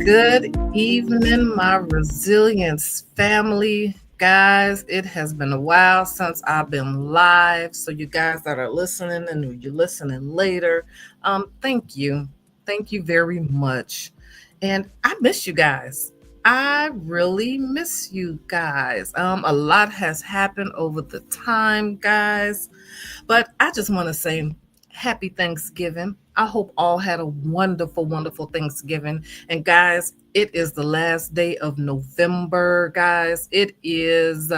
Good evening, my resilience family. Guys, it has been a while since I've been live. So, you guys that are listening and you're listening later, thank you. Thank you very much. And I miss you guys. I really miss you guys. A lot has happened over the time, guys. But I just want to say happy Thanksgiving. I hope all had a wonderful, wonderful Thanksgiving. And guys, it is the last day of November, guys. It is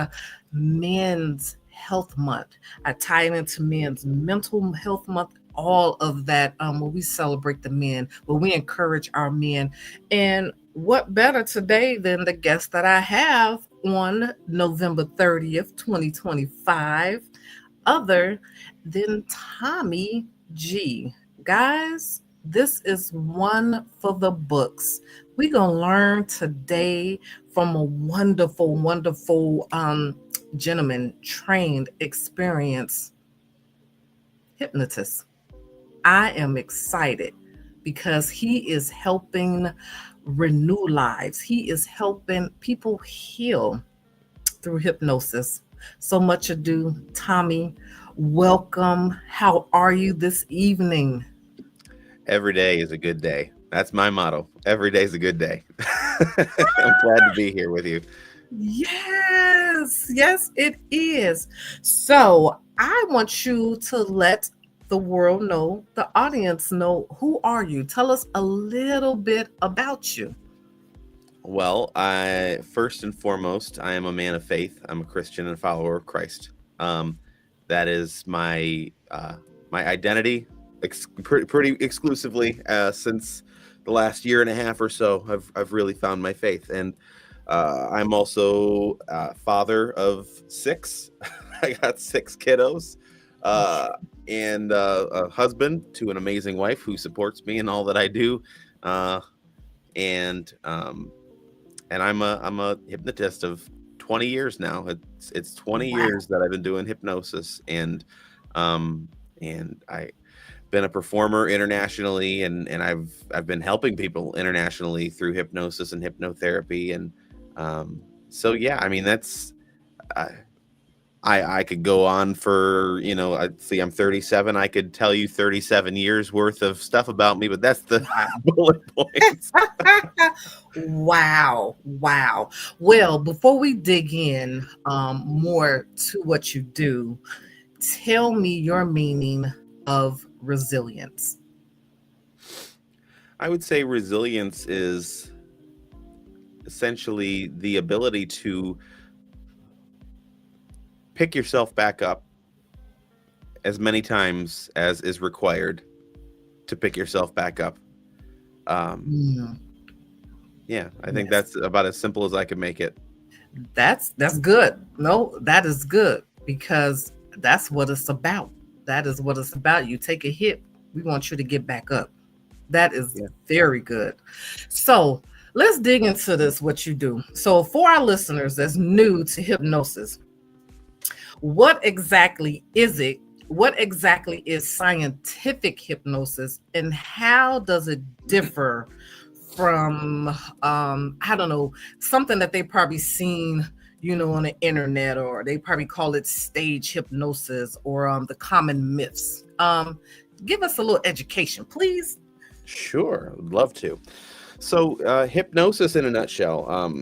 Men's Health Month. I tie it into Men's Mental Health Month. All of that, where we celebrate the men, where we encourage our men. And what better today than the guest that I have on November 30th, 2025, other than Tommy G. Guys, this is one for the books. We're going to learn today from a wonderful, wonderful gentleman, trained, experienced hypnotist. I am excited because he is helping renew lives. He is helping people heal through hypnosis. So much ado, Tommy, welcome. How are you this evening? Every day is a good day. That's my motto. Every day is a good day. I'm glad to be here with you. Yes, yes, it is. So I want you to let the world know, the audience know, who are you? Tell us a little bit about you. Well, first and foremost, I am a man of faith. I'm a Christian and follower of Christ. That is my identity, pretty exclusively since the last year and a half or so. I've really found my faith, and I'm also father of 6. I got 6 kiddos, and a husband to an amazing wife who supports me in all that I do, and I'm a hypnotist of 20 years now. It's 20 years that I've been doing hypnosis, and I been a performer internationally, and I've been helping people internationally through hypnosis and hypnotherapy, and so yeah, I mean that's I could go on for, I'm 37. I could tell you 37 years worth of stuff about me, but that's the bullet points. Wow. Well, before we dig in more to what you do, tell me your meaning of resilience. I would say resilience is essentially the ability to pick yourself back up as many times as is required to pick yourself back up. Yeah, I think that's about as simple as I can make it. That's good. No, that is good, because that's what it's about. That is what it's about. You take a hit, we want you to get back up. That is very good. So let's dig into this, what you do. So for our listeners that's new to hypnosis, what exactly is it? What exactly is scientific hypnosis, and how does it differ from I don't know, something that they probably seen, on the internet, or they probably call it stage hypnosis, or the common myths? Give us a little education, please. Sure, I'd love to. So hypnosis in a nutshell,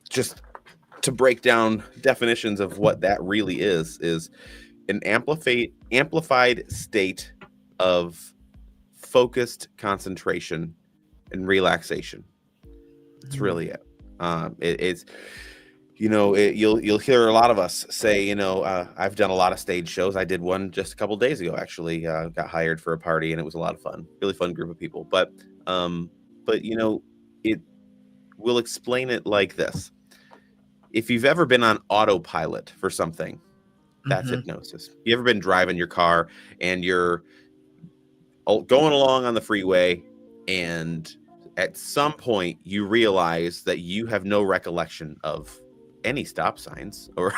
just to break down definitions of what that really is an amplified state of focused concentration and relaxation. That's really it. It's you'll hear a lot of us say, I've done a lot of stage shows. I did one just a couple of days ago, actually. Got hired for a party, and it was a lot of fun. Really fun group of people. But it will explain it like this. If you've ever been on autopilot for something, that's hypnosis. You ever been driving your car and you're going along on the freeway, and at some point you realize that you have no recollection of any stop signs or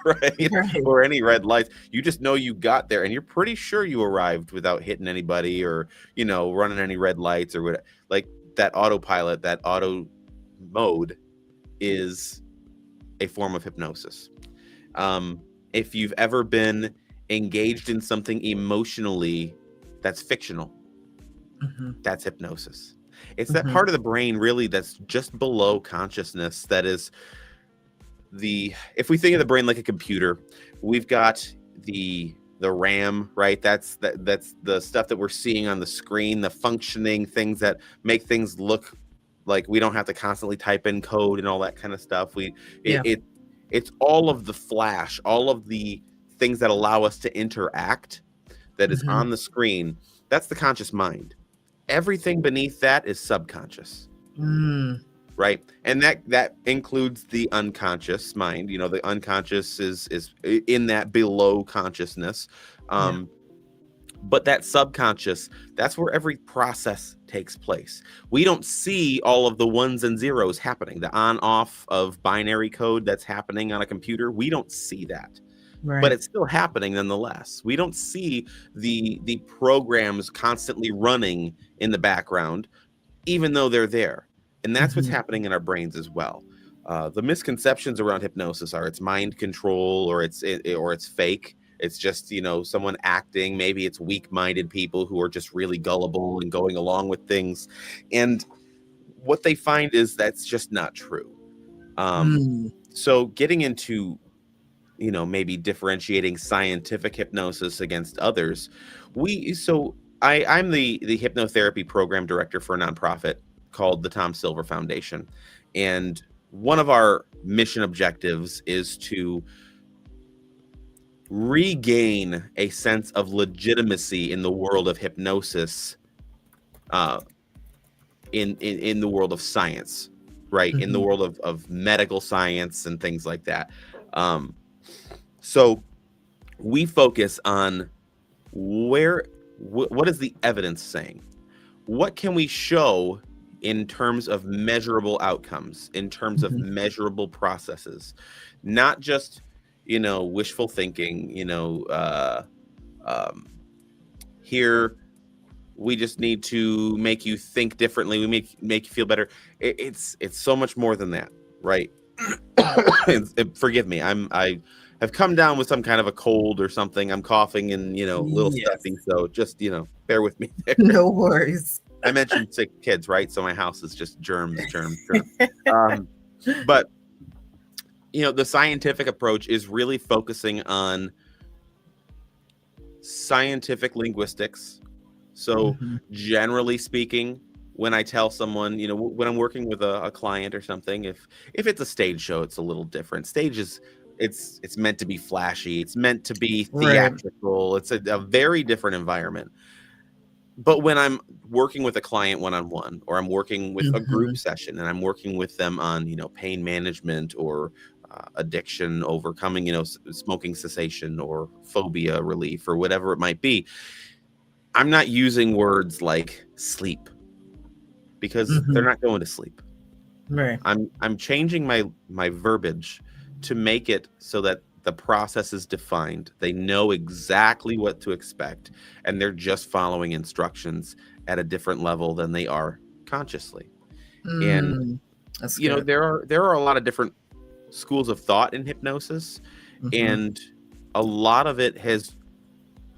right, or any red lights. You just know you got there, and you're pretty sure you arrived without hitting anybody or running any red lights or whatever. Like, that autopilot, that auto mode is a form of hypnosis. If you've ever been engaged in something emotionally that's fictional, that's hypnosis. It's that part of the brain really that's just below consciousness that is if we think of the brain like a computer, we've got the RAM, right? That's the stuff that we're seeing on the screen, the functioning things that make things look like we don't have to constantly type in code and all that kind of stuff. It's all of the flash, all of the things that allow us to interact that is on the screen. That's the conscious mind. Everything beneath that is subconscious. Right. And that includes the unconscious mind. You know, the unconscious is in that below consciousness. But that subconscious, that's where every process takes place. We don't see all of the ones and zeros happening, the on off of binary code that's happening on a computer. We don't see that. Right. But it's still happening nonetheless. We don't see the programs constantly running in the background, even though they're there. And that's what's happening in our brains as well. The misconceptions around hypnosis are it's mind control or it's fake. It's just, you know, someone acting. Maybe it's weak-minded people who are just really gullible and going along with things. And what they find is that's just not true. So getting into, you know, maybe differentiating scientific hypnosis against others, I'm the hypnotherapy program director for a nonprofit called the Tom Silver Foundation. And one of our mission objectives is to regain a sense of legitimacy in the world of hypnosis, in the world of science, right? In the world of medical science and things like that. So we focus on what is the evidence saying? What can we show in terms of measurable outcomes, in terms of measurable processes, not just, you know, wishful thinking, you know, here we just need to make you think differently. We make you feel better. It's so much more than that, right? Forgive me. I have come down with some kind of a cold or something. I'm coughing and, you know, a little stuffy. So just, you know, bear with me there. No worries. I mentioned sick kids, right? So my house is just germs. But, you know, the scientific approach is really focusing on scientific linguistics. So generally speaking, when I tell someone, you know, when I'm working with a client or something, if it's a stage show, it's a little different. Stage is, it's meant to be flashy. It's meant to be theatrical. Right. It's a very different environment. But when I'm working with a client one-on-one, or I'm working with a group session and I'm working with them on, you know, pain management or addiction overcoming, you know, smoking cessation or phobia relief or whatever it might be, I'm not using words like sleep because they're not going to sleep. Right. I'm changing my verbiage to make it so that the process is defined. They know exactly what to expect, and they're just following instructions at a different level than they are consciously. And you know, there are a lot of different schools of thought in hypnosis, and a lot of it has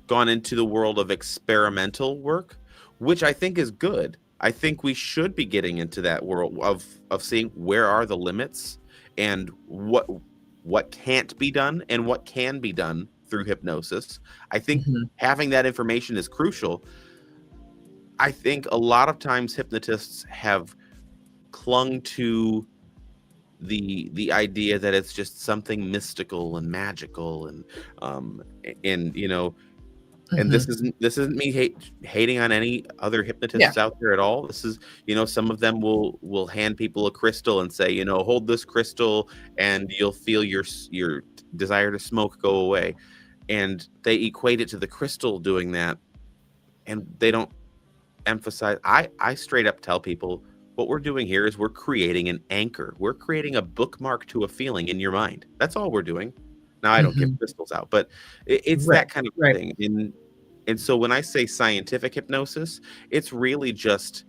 gone into the world of experimental work, which I think is good. I think we should be getting into that world of seeing where are the limits and what can't be done and what can be done through hypnosis. I think having that information is crucial. I think a lot of times hypnotists have clung to the idea that it's just something mystical and magical and you know, and this isn't me hating on any other hypnotists out there at all. This is, you know, some of them will hand people a crystal and say, you know, hold this crystal and you'll feel your desire to smoke go away. And they equate it to the crystal doing that. And they don't emphasize. I straight up tell people what we're doing here is we're creating an anchor. We're creating a bookmark to a feeling in your mind. That's all we're doing. Now, I don't give crystals out, but it's that kind of thing. And so when I say scientific hypnosis, it's really just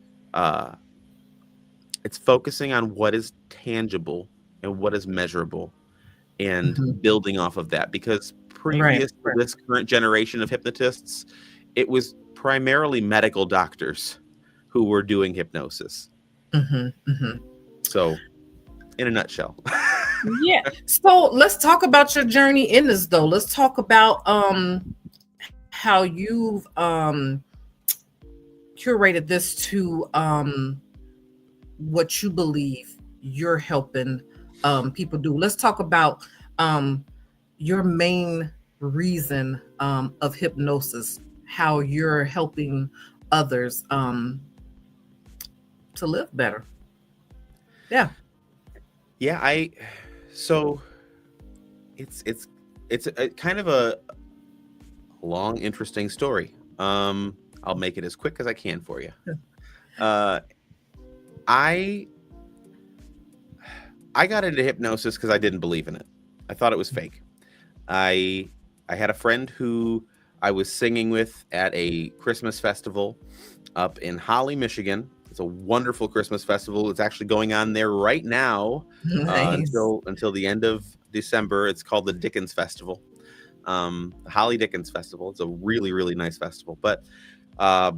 it's focusing on what is tangible and what is measurable and Mhm. building off of that, because Right. previous to Right. this current generation of hypnotists, it was primarily medical doctors who were doing hypnosis. Mhm. Mhm. So, in a nutshell. Yeah. So let's talk about your journey in this though. Let's talk about how you've curated this to what you believe you're helping people do. Let's talk about um your main reason of hypnosis, how you're helping others to live better. Yeah. Yeah, so it's it's a kind of a long, interesting story. I'll make it as quick as I can for you. Uh, I I got into hypnosis because I didn't believe in it. I thought it was fake. I I had a friend who I was singing with at a Christmas festival up in Holly, Michigan. It's a wonderful Christmas festival. It's actually going on there right now Nice. until the end of December. It's called the Dickens Festival, the Holly Dickens Festival. It's a really really nice festival. But uh,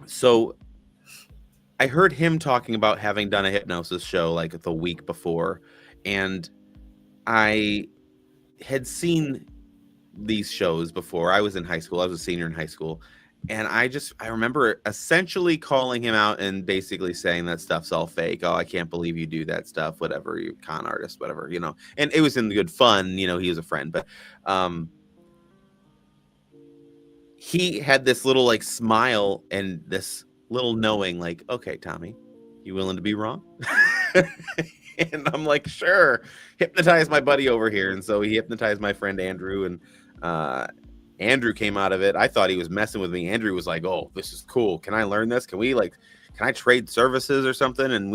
so I heard him talking about having done a hypnosis show like the week before, and I had seen these shows before. I was in high school. I was a senior in high school. And I remember essentially calling him out and basically saying that stuff's all fake. Oh, I can't believe you do that stuff. Whatever, you con artist, whatever, you know. And it was in good fun, you know, he was a friend. But um he had this little like smile and this little knowing, like, okay, Tommy, you willing to be wrong? And I'm like, sure, hypnotize my buddy over here. And so he hypnotized my friend Andrew, and uh, Andrew came out of it. I thought he was messing with me. Andrew was like, oh, this is cool. Can I learn this? Can I trade services or something? And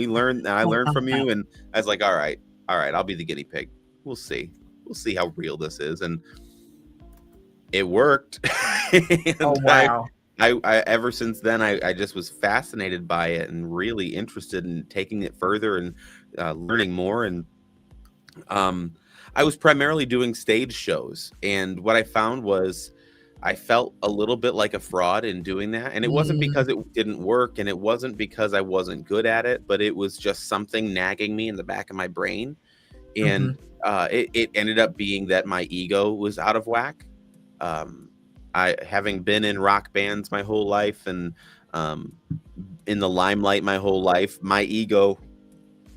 I learned from you. And I was like, all right, I'll be the guinea pig. We'll see. We'll see how real this is. And it worked. Oh And wow. I ever since then, I just was fascinated by it and really interested in taking it further and learning more. And um, I was primarily doing stage shows, and what I found was I felt a little bit like a fraud in doing that. And it wasn't Mm, because it didn't work, and it wasn't because I wasn't good at it, but it was just something nagging me in the back of my brain. And mhm. it ended up being that my ego was out of whack. Um, I having been in rock bands my whole life and um, in the limelight my whole life, my ego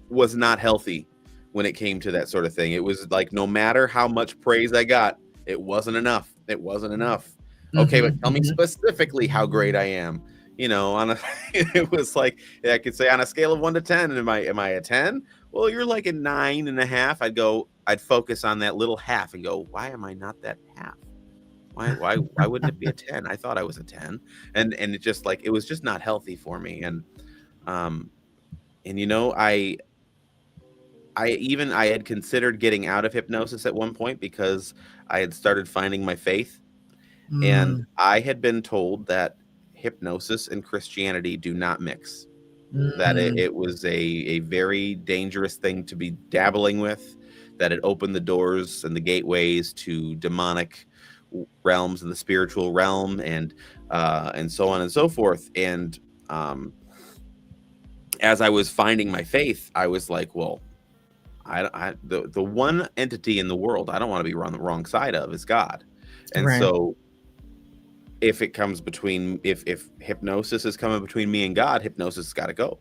was not healthy when it came to that sort of thing. It was like no matter how much praise I got, it wasn't enough. It wasn't enough. Okay, but Mhm. tell me Mhm. specifically how great I am. You know, on a it was like I could say on a scale of 1 to 10, am I a 10? Well, you're like a 9.5. I'd focus on that little half and go, why am I not that half? Why wouldn't it be a 10? I thought I was a 10. And it just like it was just not healthy for me. Um and you know, I had considered getting out of hypnosis at one point because I had started finding my faith, and Mm, I had been told that hypnosis and Christianity do not mix. That mm, it was a very dangerous thing to be dabbling with, that it opened the doors and the gateways to demonic realms and the spiritual realm, and so on and so forth. And um, as I was finding my faith, I was like, well, the one entity in the world I don't want to be on the wrong side of is God. And right. so if it comes between if hypnosis is coming between me and God, hypnosis has got to go.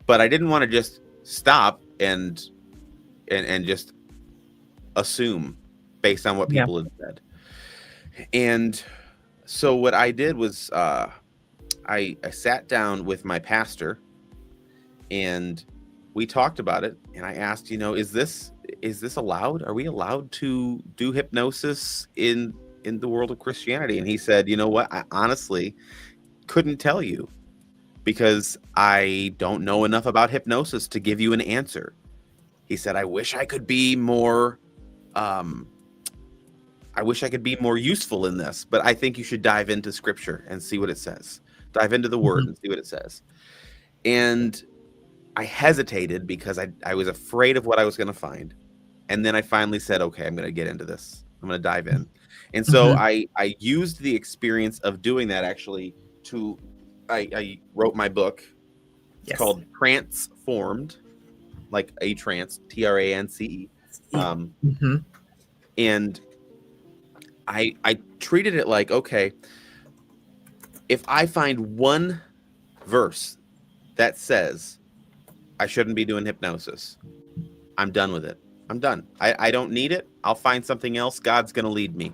But I didn't want to just stop and just assume based on what Yeah. people had said. And so what I did was I sat down with my pastor, and we talked about it, and I asked, you know, is this allowed? Are we allowed to do hypnosis in the world of Christianity? And he said, you know what, I honestly couldn't tell you because I don't know enough about hypnosis to give you an answer. He said, um I wish I could be more useful in this, but I think you should dive into scripture and see what it says. Dive into the word Mhm. and see what it says. And I hesitated because I was afraid of what I was going to find. And then I finally said, okay, I'm going to get into this. I'm going to dive in. And so Mm-hmm. I used the experience of doing that actually to, I wrote my book. It's Yes. called Transformed, like a trance, TRANCE. Mm-hmm. And I treated it like, okay, if I find one verse that says I shouldn't be doing hypnosis, I'm done with it. I'm done. I don't need it. I'll find something else. God's going to lead me.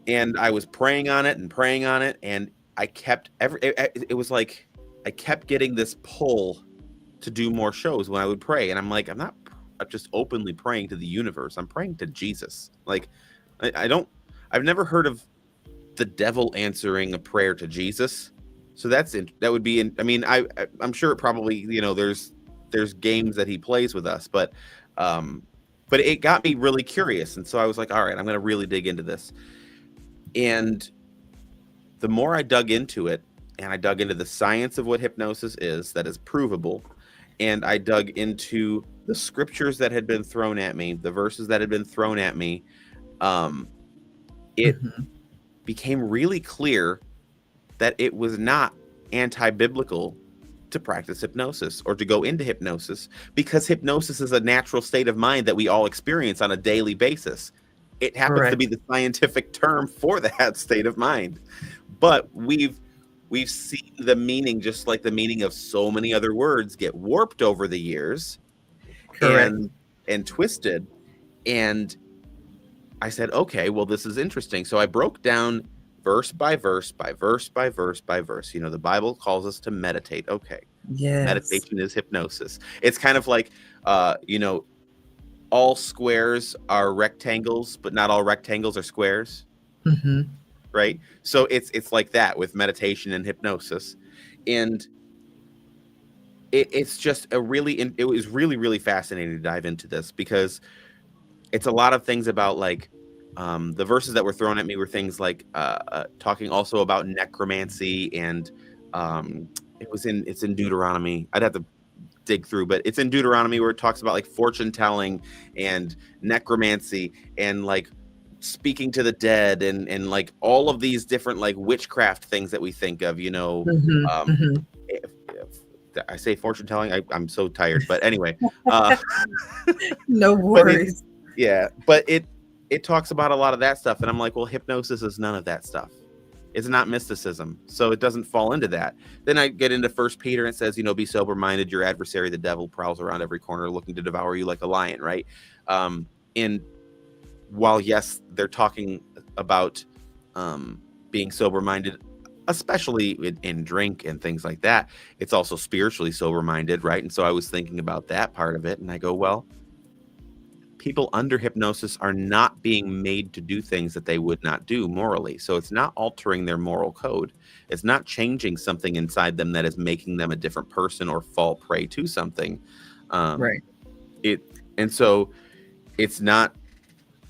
And I was praying on it and praying on it. And I kept it was like I kept getting this pull to do more shows when I would pray. And I'm like, I'm not just openly praying to the universe. I'm praying to Jesus. Like, I've never heard of the devil answering a prayer to Jesus. So that would be, I mean, I'm sure it probably, you know, there's games that he plays with us, but it got me really curious. And so I was like, all right, I'm going to really dig into this. And the more I dug into it, and I dug into the science of what hypnosis is, that is provable, and I dug into the scriptures that had been thrown at me, the verses that had been thrown at me, it Mm-hmm. became really clear that it was not anti-biblical to practice hypnosis or to go into hypnosis, because hypnosis is a natural state of mind that we all experience on a daily basis. It happens to Correct. be the scientific term for that state of mind. But we've seen the meaning, just like the meaning of so many other words, get warped over the years Correct. and twisted. And I said, okay, well, this is interesting. So I broke down verse by verse by verse by verse by verse. You know, the Bible calls us to meditate. Okay. Yes. Meditation is hypnosis. It's kind of like, you know, all squares are rectangles, but not all rectangles are squares. Mm-hmm. Right. So it's like that with meditation and hypnosis. And it's just it was really, really fascinating to dive into this, because it's a lot of things about like the verses that were thrown at me were things like talking also about necromancy, and it's in Deuteronomy. I'd have to dig through, but it's in Deuteronomy where it talks about like fortune telling and necromancy and like speaking to the dead and like all of these different like witchcraft things that we think of, you know. Mm-hmm. um Mm-hmm. if I say fortune telling, I'm so tired, but anyway, uh No but worries. yeah, but it talks about a lot of that stuff, and I'm like, well, hypnosis is none of that stuff. It's not mysticism, so it doesn't fall into that. Then I get into First Peter, and it says, you know, be sober minded. Your adversary, the devil, prowls around every corner looking to devour you like a lion, right? And while yes, they're talking about being sober minded, especially in drink and things like that, it's also spiritually sober minded, right? And so I was thinking about that part of it, and I go, well, people under hypnosis are not being made to do things that they would not do morally. So it's not altering their moral code. It's not changing something inside them that is making them a different person or fall prey to something. Right. It and so it's not.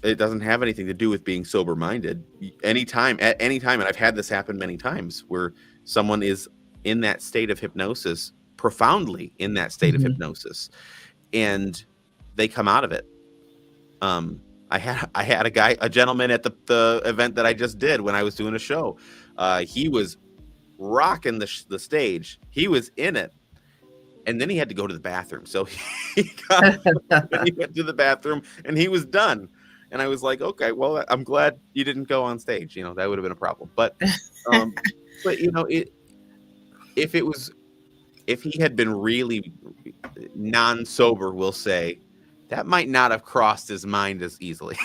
It doesn't have anything to do with being sober minded. At any time, and I've had this happen many times, where someone is in that state of hypnosis, profoundly in that state of Mm-hmm. hypnosis, and they come out of it. I had a gentleman at the event that I just did when I was doing a show. He was rocking the stage. He was in it, and then he had to go to the bathroom. So he he went to the bathroom, and he was done. And I was like, okay, well, I'm glad you didn't go on stage. You know, that would have been a problem. Um, but you know, if he had been really non-sober, we'll say, that might not have crossed his mind as easily.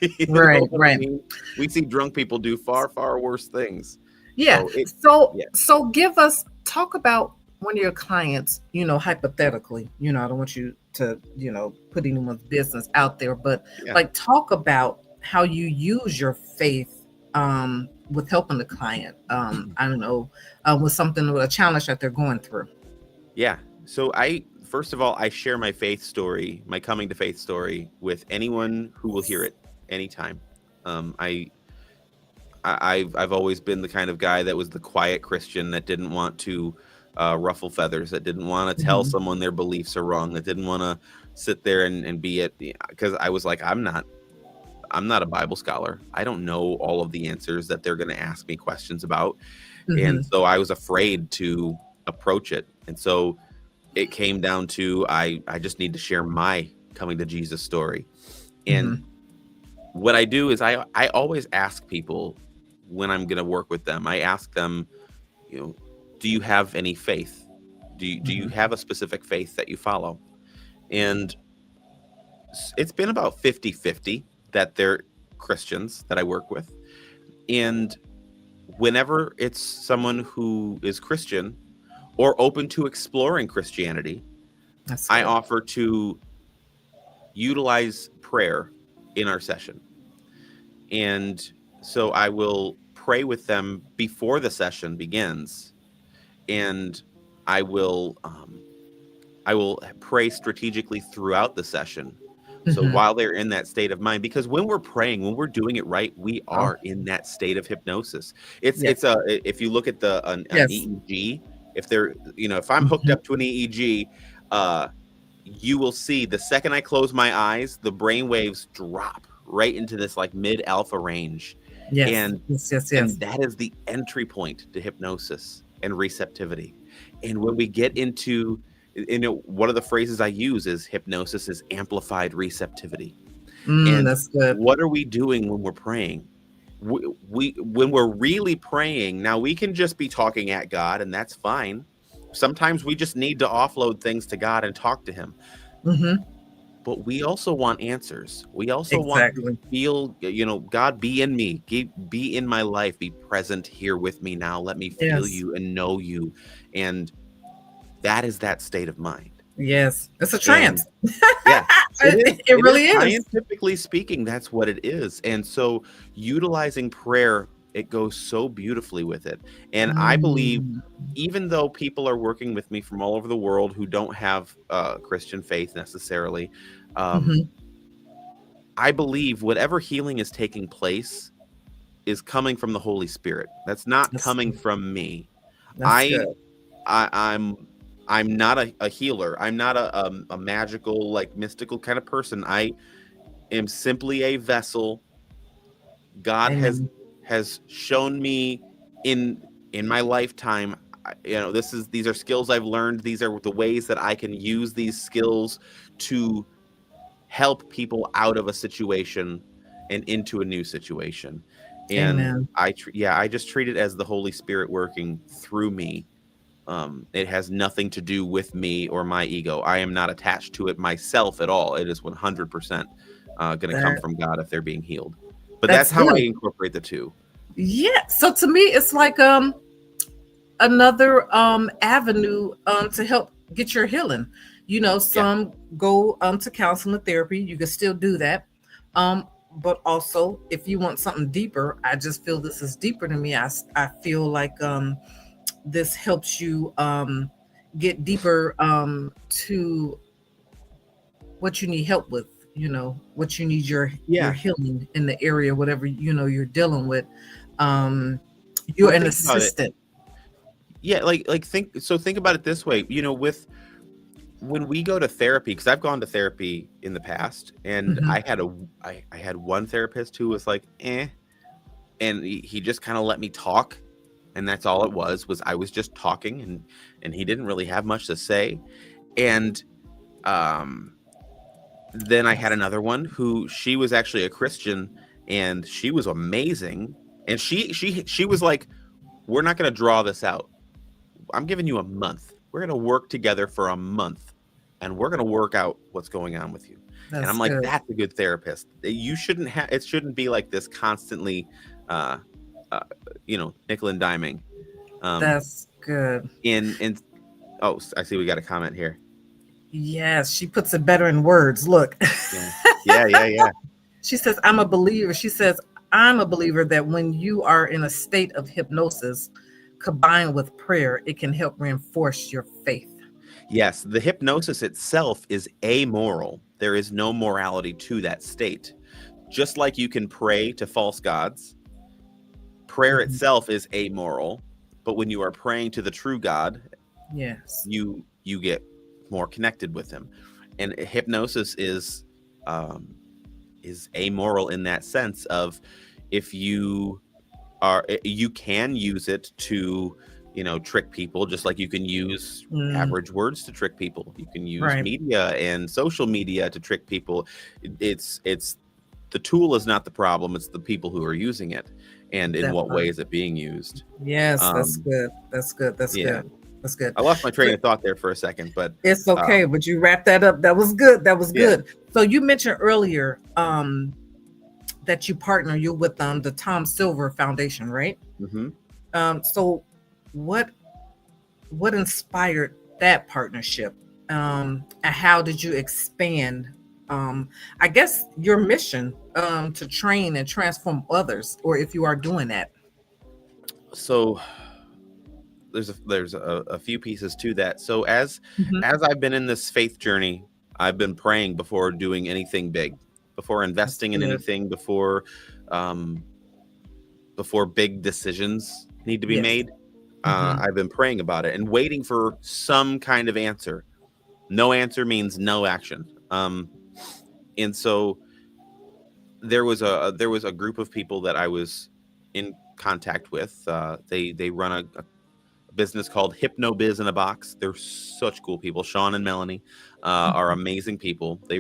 You know Right. what I Right. mean? We see drunk people do far, far worse things. Yeah. So So yeah, so talk about one of your clients, hypothetically, I don't want you to, put anyone's business out there, but yeah, like talk about how you use your faith with helping the client. I don't know, with something with a challenge that they're going through. yeah. So first of all, I share my faith story, my coming to faith story, with anyone who will hear it anytime. Um, I I've always been the kind of guy that was the quiet Christian that didn't want to ruffle feathers, that didn't want to tell Mhm. someone their beliefs are wrong, that didn't want to sit there and be it, because I was like, I'm not a Bible scholar. I don't know all of the answers that they're going to ask me questions about. And Mhm. so I was afraid to approach it. And so it came down to, I just need to share my coming to Jesus story. And Mhm. what I do is I always ask people when I'm going to work with them, I ask them, do you have any faith? Do you Mhm. have a specific faith that you follow? And it's been about 50-50 that they're Christians that I work with. And whenever it's someone who is Christian or open to exploring Christianity, That's I good. offer to utilize prayer in our session. And so I will pray with them before the session begins, and I will I will pray strategically throughout the session. So Mhm. while they're in that state of mind, because when we're praying, when we're doing it right, we Oh, are in that state of hypnosis. It's yes. it's a if you look at an Yes. EEG, if I'm hooked Mhm. up to an EEG, uh, you will see the second I close my eyes, the brain waves drop right into this like mid alpha range, Yes. and Yes. Yes. and Yes. that is the entry point to hypnosis and receptivity. And when we get into, one of the phrases I use is hypnosis is amplified receptivity. And That's good. what are we doing when we're praying? We when we're really praying, now we can just be talking at God, and that's fine. Sometimes we just need to offload things to God and talk to Him. Mhm. But we also want answers. We also want to Exactly. feel, God, be in me, be in my life, be present here with me now. Let me feel Yes. you and know you. And that is that state of mind. Yes. It's a And trance. yeah, it is. It It is really is. scientifically speaking, that's what it is. And so utilizing prayer, it goes so beautifully with it. And I believe, Mm. even though people are working with me from all over the world who don't have Christian faith necessarily, um, Mhm. I believe whatever healing is taking place is coming from the Holy Spirit. That's not That's coming from me. that's I, good. I I'm not a healer. I'm not a magical, like mystical kind of person. I am simply a vessel. God has Amen. shown me in my lifetime. These are skills I've learned. These are the ways that I can use these skills to help people out of a situation and into a new situation. And Amen. I just treat it as the Holy Spirit working through me. It has nothing to do with me or my ego. I am not attached to it myself at all. It is 100% going to come That from God if they're being healed. But that's that's how I good. incorporate the two. Yeah. So to me, it's like another avenue to help get your healing. Yeah. Some go to counseling therapy. You can still do that. Um, but also, if you want something deeper, I just feel this is deeper than me. I feel like this helps you get deeper to what you need help with. What you need your Yeah. healing in the area, whatever you're dealing with. Um, Well, you're an think about it. assistant. Yeah, think about it this way, with when we go to therapy, because I've gone to therapy in the past, and Hmm. I had one therapist who was like, and he just kind of let me talk, and that's all it was I was just talking, and he didn't really have much to say. And um then I had another one who, she was actually a Christian, and she was amazing. And she was like, we're not going to draw this out. I'm giving you a month. We're going to work together for a month, and we're going to work out what's going on with you. And I'm That's like, good. that's a good therapist. You shouldn't have, it shouldn't be like this constantly, uh, uh nickel and diming. Um, That's good. in oh, I see we got a comment here. Yes, she puts it better in words. Look, Yeah. Yeah. Yeah. Yeah. she says, I'm a believer. She says, I'm a believer that when you are in a state of hypnosis combined with prayer, it can help reinforce your faith. Yes, the hypnosis itself is amoral. There is no morality to that state. Just like you can pray to false gods, prayer Mhm. itself is amoral. But when you are praying to the true God, Yes. you get more connected with him. And hypnosis is amoral in that sense of, if you can use it to, trick people, just like you can use Mm, average words to trick people. You can use right. media and social media to trick people. It's the tool is not the problem, it's the people who are using it, and in That what way part. is it being used. Yes, that's um good. That's good. That's yeah, good. That's good. I lost my So train of thought there for a second, but it's okay, um but you wrapped that up. That was good. That was yeah. good. So you mentioned earlier that you're with the Tom Silver Foundation, right? Hmm. So what what inspired that partnership? And how did you expand I guess your mission to train and transform others, or if you are doing that? So there's a few pieces to that. So Mhm. as I've been in this faith journey, I've been praying before doing anything big, before That's investing in good. anything, um, before big decisions need to be Yes. made. Hmm. I've been praying about it and waiting for some kind of answer. No answer means no action. And so there was a group of people that I was in contact with. They run a business called Hypnobiz in a Box. They're such cool people. Sean and Melanie are amazing people. They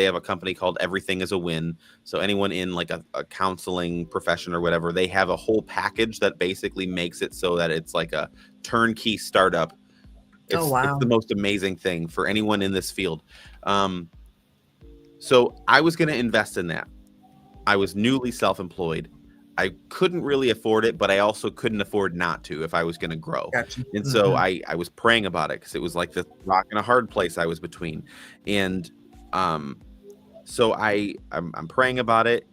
have a company called Everything is a Win. So anyone in like a counseling profession or whatever, they have a whole package that basically makes it so that it's like a turnkey startup. Oh It's the wow. most amazing thing for anyone in this field. Um, so I was going to invest in that. I was newly self-employed. I couldn't really afford it, but I also couldn't afford not to if I was going to grow. Gotcha. And so Hmm. I was praying about it because it was like this rock and a hard place I was between. And um, so I'm praying about it,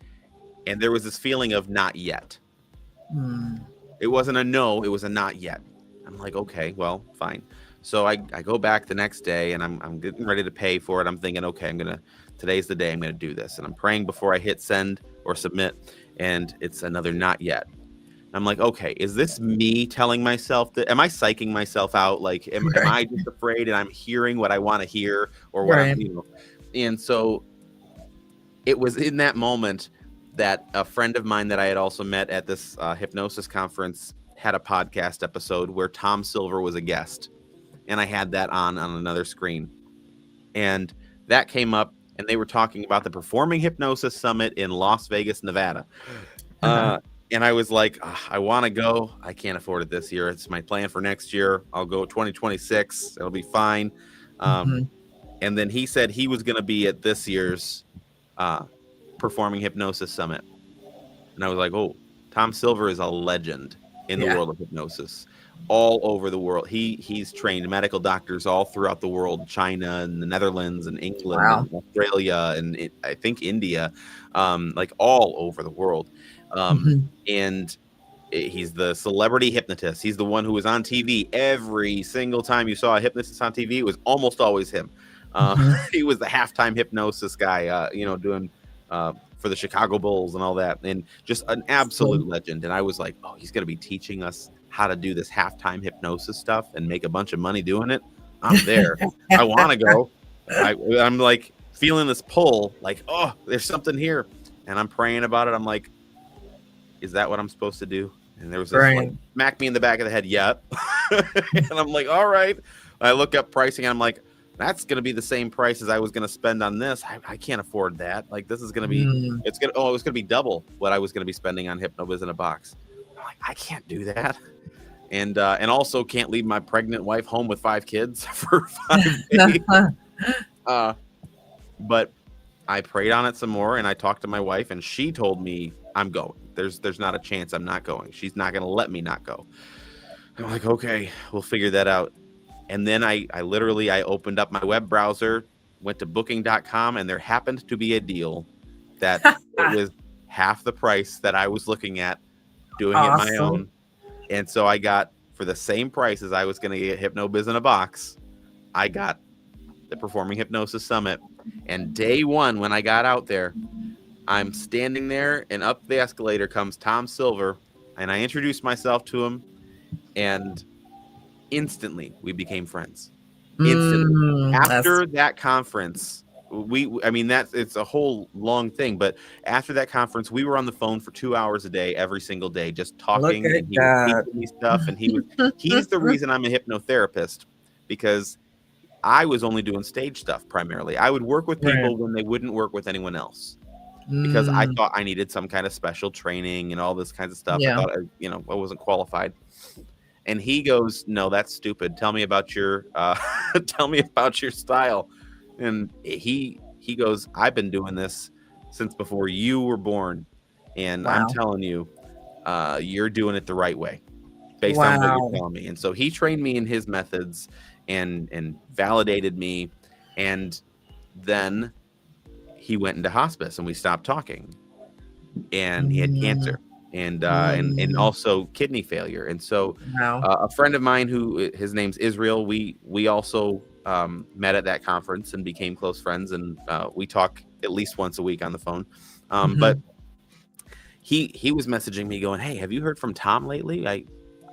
and there was this feeling of not yet. Mm. It wasn't a no, it was a not yet. I'm like, okay, well, fine. So I go back the next day and I'm getting ready to pay for it. I'm thinking, okay, today's the day I'm gonna do this. And I'm praying before I hit send or submit, and it's another not yet. I'm like, okay, is this me telling myself that, am I psyching myself out? Like, am Right. I just afraid and I'm hearing what I want to hear, or what Right. and so it was in that moment that a friend of mine that I had also met at this hypnosis conference had a podcast episode where Tom Silver was a guest, and I had that on another screen, and that came up, and they were talking about the Performing Hypnosis Summit in Las Vegas, Nevada. Uh-huh. Uh, and I was like, I want to go. I can't afford it this year. It's my plan for next year. I'll go 2026. It'll be fine. Um, Hmm. and then he said he was going to be at this year's uh, Performing Hypnosis Summit. And I was like, oh, Tom Silver is a legend in the Yeah. world of hypnosis, all over the world. He's trained medical doctors all throughout the world, China and the Netherlands and England Wow. and Australia and I think India, like all over the world. Um, Hmm. and he's the celebrity hypnotist. He's the one who was on TV every single time you saw a hypnotist on TV. It was almost always him. Hmm. He was the halftime hypnosis guy, doing for the Chicago Bulls and all that, and just an So absolute legend. And I was like, oh, he's going to be teaching us how to do this halftime hypnosis stuff and make a bunch of money doing it. I'm there. I want to go. I'm like feeling this pull, like, oh, there's something here, and I'm praying about it. I'm like, is that what I'm supposed to do? And there was this like right. smack me in the back of the head, yep. And I'm like, all right. I look up pricing and I'm like, that's gonna be the same price as I was gonna spend on this. I can't afford that. Like this is gonna be Mm. it was gonna be double what I was gonna be spending on Hypnobiz in a Box. I'm like, I can't do that. And also can't leave my pregnant wife home with 5 kids for 5 days. Uh but I prayed on it some more and I talked to my wife and she told me I'm going. There's not a chance I'm not going. She's not going to let me not go. I'm like, okay, we'll figure that out. And then I literally I opened up my web browser, went to booking.com, and there happened to be a deal that it was half the price that I was looking at doing it my Awesome. own. And so I got, for the same price as I was going to get Hypnobiz in a Box, I got the Performing Hypnosis Summit. And day one, when I got out there, I'm standing there, and up the escalator comes Tom Silver, and I introduced myself to him, and instantly we became friends. Instantly. That's After that conference, I mean, it's a whole long thing, but after that conference, we were on the phone for 2 hours a day, every single day, just look talking, and at he was God. teaching me stuff, and he's the reason I'm a hypnotherapist, because I was only doing stage stuff primarily. I would work with Right. people when they wouldn't work with anyone else, because I Mm, thought I needed some kind of special training and all this kinds of stuff. I yeah. thought I wasn't qualified. And he goes, "No, that's stupid. Tell me about your tell me about your style." And he goes, "I've been doing this since before you were born, and I'm Wow. telling you, you're doing it the right way based on what you're Wow. telling me." And so he trained me in his methods and validated me. And then he went into hospice, and we stopped talking. And he had Mm, cancer, and mm, also kidney failure. And so wow. a friend of mine, who his name's Israel, we also met at that conference and became close friends, and we talk at least once a week on the phone. But Hmm. he was messaging me going, "Hey, have you heard from Tom lately? I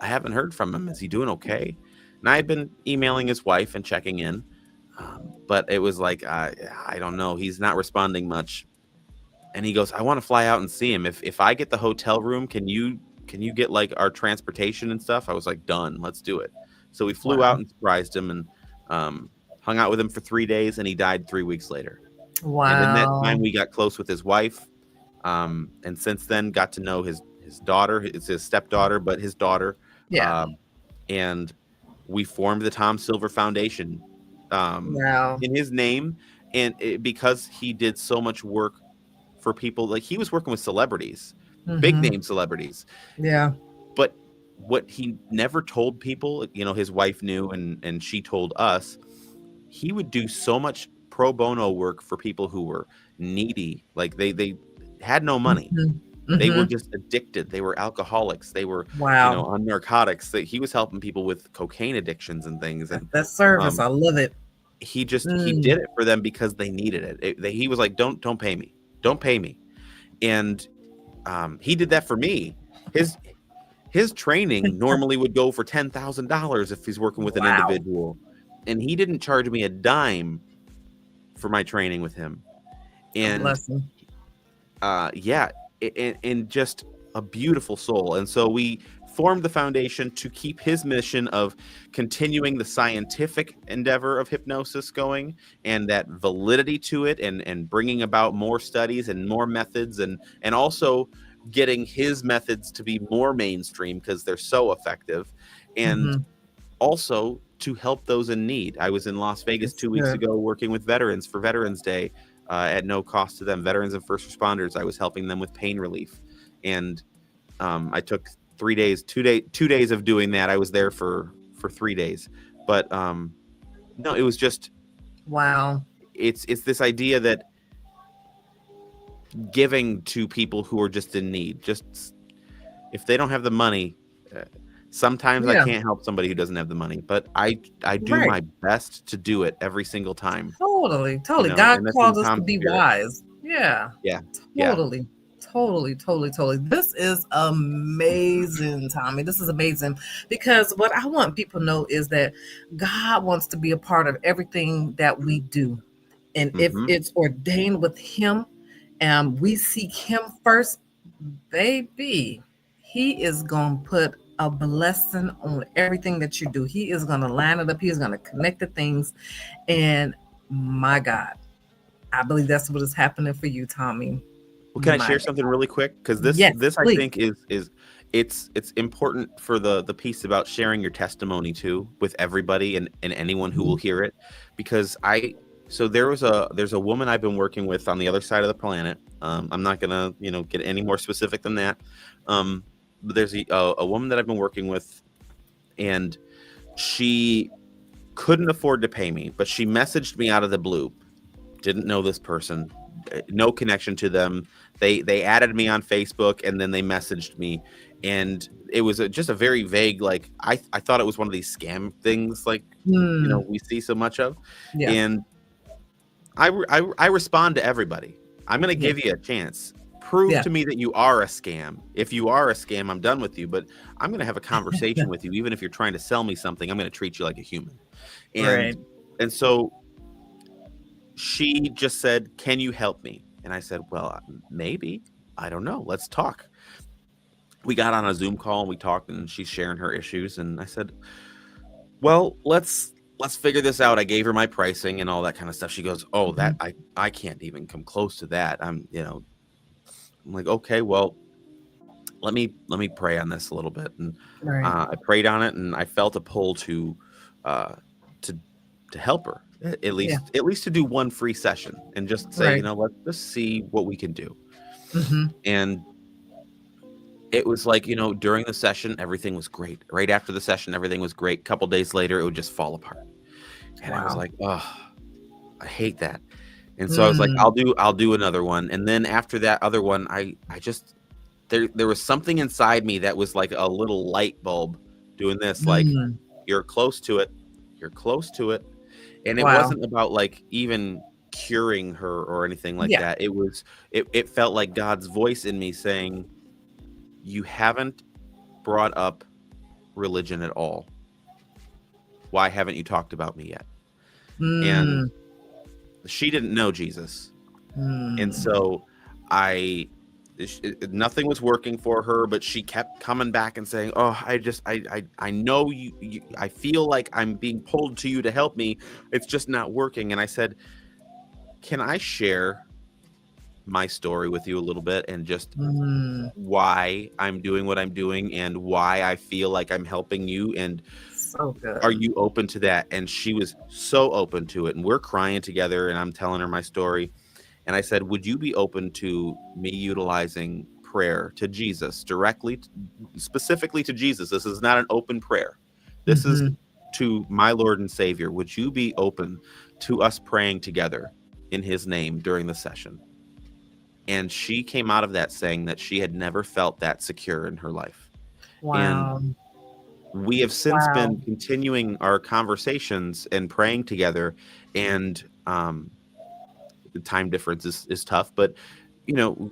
haven't heard from him. Is he doing okay?" And I had been emailing his wife and checking in, but it was like, I don't know, he's not responding much. And he goes, "I want to fly out and see him. If I get the hotel room, can you get like our transportation and stuff?" I was like, "Done, let's do it." So we flew out Wow. and surprised him, and hung out with him for 3 days, and he died 3 weeks later. And in that time, Wow. we got close with his wife, and since then got to know his daughter. It's his stepdaughter, but his daughter. Yeah. Um, and we formed the Tom Silver Foundation, Wow. in his name, and because he did so much work for people. Like, he was working with celebrities, big Hmm. name celebrities, Yeah. but what he never told people, his wife knew, and she told us, he would do so much pro bono work for people who were needy. Like, they had no money. Hmm. They were Hmm. just addicted. They were alcoholics. They were, Wow. on narcotics. He was helping people with cocaine addictions and things. And That service, um, I love it. he Mm. did it for them because they needed it. He was like, don't pay me, don't pay me. And he did that for me. His training normally would go for $10,000 if he's working with an Wow. individual, and he didn't charge me a dime for my training with him. A And blessing. yeah, and just a beautiful soul. And so we formed the foundation to keep his mission of continuing the scientific endeavor of hypnosis going, and that validity to it, and bringing about more studies and more methods, and also getting his methods to be more mainstream because they're so effective, and Hmm. also to help those in need. I was in Las Vegas It's 2 weeks good. ago working with veterans for Veterans Day, at no cost to them. Veterans and first responders. I was helping them with pain relief, and I took 3 days, 2 days of doing that. I was there for 3 days, but no, it was just, Wow. it's this idea that giving to people who are just in need, just if they don't have the money. Sometimes I Yeah. can't help somebody who doesn't have the money, but I do Right. my best to do it every single time, Totally. Totally. God and that's in calls us to Tom's be spirit. wise. Yeah. Yeah, yeah. Totally. Totally, totally, totally. This is amazing, Tommy. This is amazing because what I want people to know is that God wants to be a part of everything that we do. And if Mhm. it's ordained with Him and we seek Him first, baby, He is going to put a blessing on everything that you do. He is going to line it up, He is going to connect the things. And my God, I believe that's what is happening for you, Tommy. Well, can I My share something really quick? Because this Yes, this I please. think is it's important for the piece about sharing your testimony too with everybody, and anyone who will Mhm. hear it. Because there's a woman I've been working with on the other side of the planet. I'm not gonna get any more specific than that. But there's a woman that I've been working with, and she couldn't afford to pay me, but she messaged me out of the blue. Didn't know this person, no connection to them. They added me on Facebook, and then they messaged me, and it was just a very vague, like, I thought it was one of these scam things, like, Mm, we see so much of. yeah, And I respond to everybody. I'm gonna yeah. give you a chance. Prove Yeah. to me that you are a scam. If you are a scam, I'm done with you. But I'm going to have a conversation with you. Even if you're trying to sell me something, I'm going to treat you like a human. And Right. and so she just said, "Can you help me?" And I said, "Well, maybe. I don't know. Let's talk." We got on a Zoom call and we talked, and she's sharing her issues. And I said, "Well, let's figure this out." I gave her my pricing and all that kind of stuff. She goes, "Oh, that Mhm. I can't even come close to that." I'm like, "Okay, well, let me pray on this a little bit." And Right. I prayed on it, and I felt a pull uh, to help her Yeah. at least to do one free session and just say, Right. let's just see what we can do. Mhm. And it was like, during the session, everything was great. Right after the session, everything was great. A couple days later, it would just fall apart. And I was Wow. like, oh, I hate that. And so I was like, Mm. I'll do another one. And then after that other one, I just there was something inside me that was like a little light bulb doing this, like, Mm. you're close to it. You're close to it. And it Wow. wasn't about like even curing her or anything like Yeah. that. It felt like God's voice in me saying, you haven't brought up religion at all. Why haven't you talked about me yet? And Mm. she didn't know Jesus. And Mm. so nothing was working for her, but she kept coming back and saying, "Oh, I know you, I feel like I'm being pulled to you to help me. It's just not working." And I said, "Can I share my story with you a little bit and just Mm. why I'm doing what I'm doing and why I feel like I'm helping you? And So are good. you open to that?" And she was so open to it. And we're crying together, and I'm telling her my story. And I said, "Would you be open to me utilizing prayer to Jesus directly, specifically to Jesus? This is not an open prayer. This is Mhm. to my Lord and Savior. Would you be open to us praying together in his name during the session?" And she came out of that saying that she had never felt that secure in her life. And Wow. we have since Wow. been continuing our conversations and praying together. And the time difference is tough, but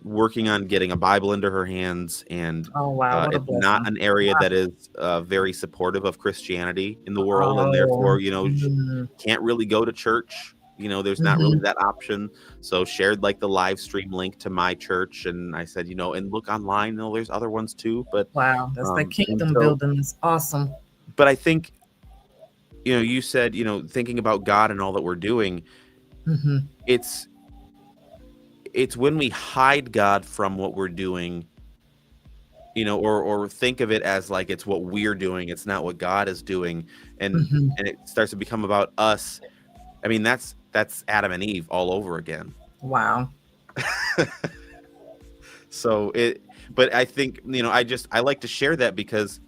working on getting a Bible into her hands. And Oh, wow. What a it's not blessing. an area Wow. that is very supportive of Christianity in the world, and Oh. therefore Mm. can't really go to church. There's not really Mhm. that option. So shared like the live stream link to my church, and I said, and look online, there's other ones too. But Wow. That's that and kingdom so building is awesome. but I think, you said, thinking about God and all that we're doing, Mhm. it's when we hide God from what we're doing, or think of it as like it's what we're doing, it's not what God is doing, and Mhm. it starts to become about us. I mean, that's Adam and Eve all over again. Wow. So but I think, I like to share that because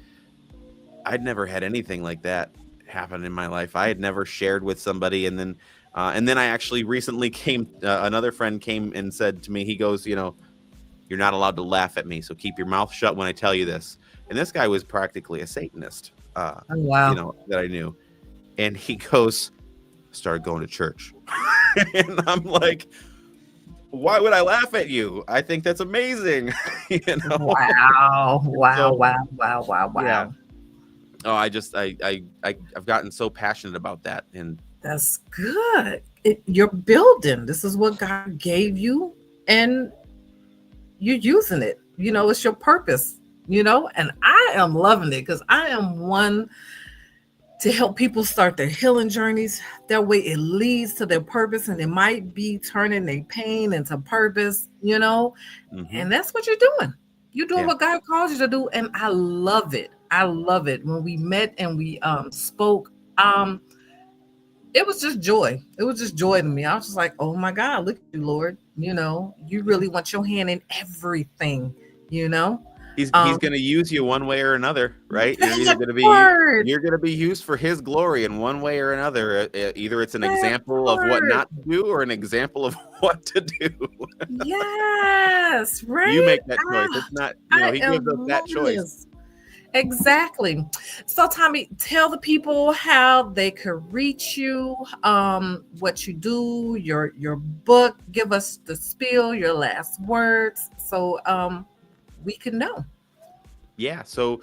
I'd never had anything like that happen in my life. I had never shared with somebody, and then I actually recently another friend came and said to me, he goes, "You're not allowed to laugh at me, so keep your mouth shut when I tell you this." And this guy was practically a Satanist, Oh, wow. that I knew. And he goes, "Started going to church." And I'm like, "Why would I laugh at you? I think that's amazing." you know? Wow. And Wow. so, Wow. Wow. Wow. yeah. Wow. Oh, I've gotten so passionate about that. And That's good. You're building. This is what God gave you, and you're using it. It's your purpose, and I am loving it because I am one to help people start their healing journeys. That way it leads to their purpose, and it might be turning their pain into purpose. hmm And that's what you're doing. You're doing yeah, what God calls you to do. And I love it. I love it. When we met and we spoke, it was just joy. It was just joy to me. I was just like, oh my God, look at you, Lord. You yeah. really want your hand in everything, you know? He's Um, going to use you one way or another, right? that part, You're going to be used for his glory in one way or another. Either it's an that example of what part. not to do or an example of what to do. Yes, You right? make that choice. It's not, I he gives am us that loving choice. this. Exactly. So, Tommy, tell the people how they could reach you, what you do, your book. Give us the spiel, your last words, so we can know. Yeah. So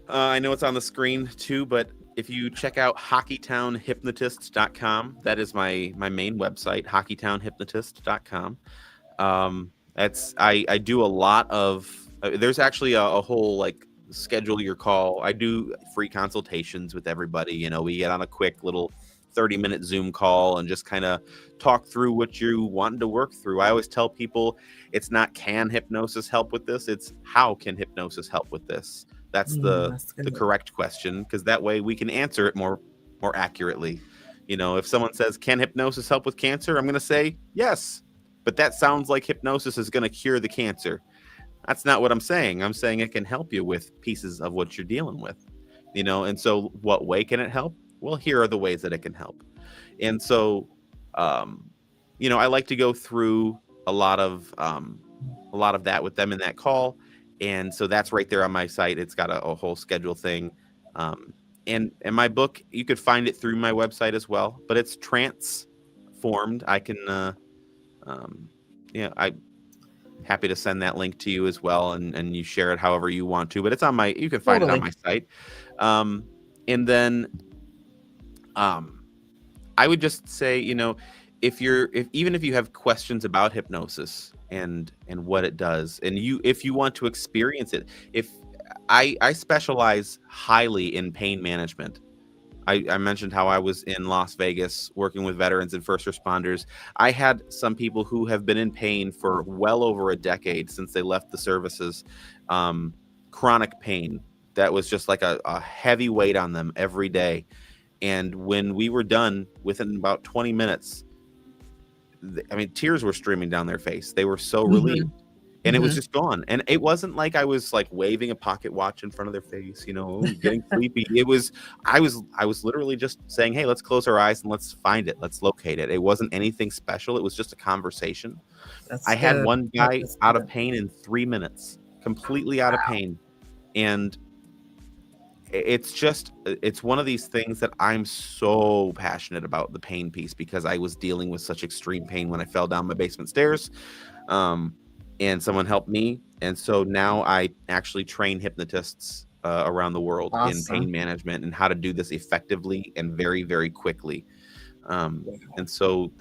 I know it's on the screen too, but if you check out hockeytownhypnotist.com, that is my main website, hockeytownhypnotist.com. That's I do a lot of there's actually a whole like schedule your call. I do free consultations with everybody. We get on a quick little 30-minute Zoom call and just kind of talk through what you want to work through. I always tell people it's not can hypnosis help with this, it's how can hypnosis help with this. That's That's the good. correct question, because that way we can answer it more accurately. If someone says, can hypnosis help with cancer? I'm going to say yes, but that sounds like hypnosis is going to cure the cancer. That's not what I'm saying. I'm saying it can help you with pieces of what you're dealing with. And so what way can it help? Well, here are the ways that it can help. And so, um, I like to go through a lot of that with them in that call. And so that's right there on my site. It's got a whole schedule thing. Um, and my book, you could find it through my website as well, but it's transformed. I can, um, I happy to send that link to you as well, and you share it however you want to. But you can find it on Totally. my site. Um, and then um, I would just say, if even if you have questions about hypnosis and what it does, and if you want to experience it, if I specialize highly in pain management. I mentioned how I was in Las Vegas working with veterans and first responders. I had some people who have been in pain for well over a decade since they left the services, chronic pain that was just like a heavy weight on them every day. And when we were done, within about 20 minutes, tears were streaming down their face. They were so relieved. Hmm. And it was Hmm. just gone. And it wasn't like I was like waving a pocket watch in front of their face, getting sleepy. I was literally just saying, "Hey, let's close our eyes and let's find it. Let's locate it." It wasn't anything special. It was just a conversation. That's I had good. one guy That's out of good. pain in 3 minutes, completely out of pain. And it's one of these things that I'm so passionate about, the pain piece, because I was dealing with such extreme pain when I fell down my basement stairs. Um, and someone helped me. And so now I actually train hypnotists around the world in pain Awesome. management and how to do this effectively and very, very quickly. Wow. And so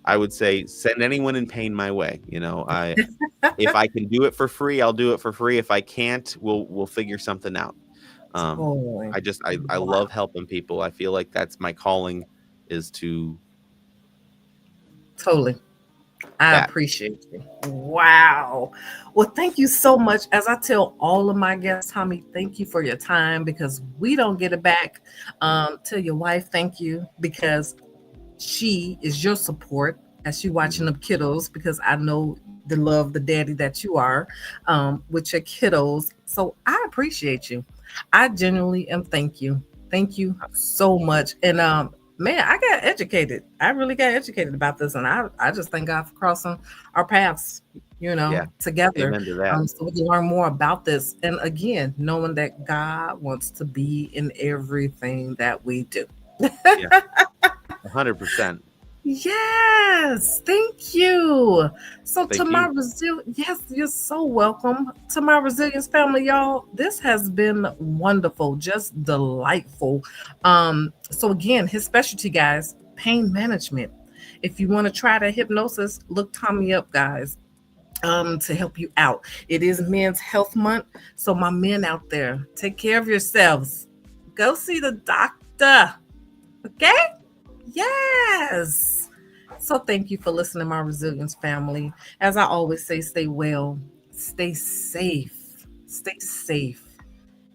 I would say, send anyone in pain my way. If I can do it for free, I'll do it for free. If I can't, we'll figure something out. Um, Totally. I Wow. love helping people. I feel like that's my calling, is to Totally. I that. appreciate you. Wow. Well, thank you so much. As I tell all of my guests, Tommy, thank you for your time because we don't get it back. Tell your wife thank you because she is your support as you watching Mhm. the kiddos because I know the love, the daddy that you are with your kiddos. So I appreciate you. I genuinely am thank you. Thank you so much. And man, I got educated. I really got educated about this. And I just thank God for crossing our paths, Yeah. together. Amen to that. So we can learn more about this. And again, knowing that God wants to be in everything that we do. Yeah. 100%. Yes, thank you. So to Thank my you. yes, you're so welcome. To my resilience family, y'all, this has been wonderful, just delightful. So again, his specialty, guys, pain management. If you want to try the hypnosis, look Tommy up, guys, to help you out. It is Men's Health Month. So my men out there, take care of yourselves. Go see the doctor. Okay? Yes. So thank you for listening, my resilience family. As I always say, stay well, stay safe,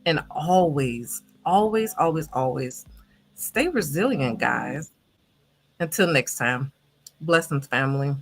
and always, always, always, always stay resilient, guys. Until next time, blessings, family.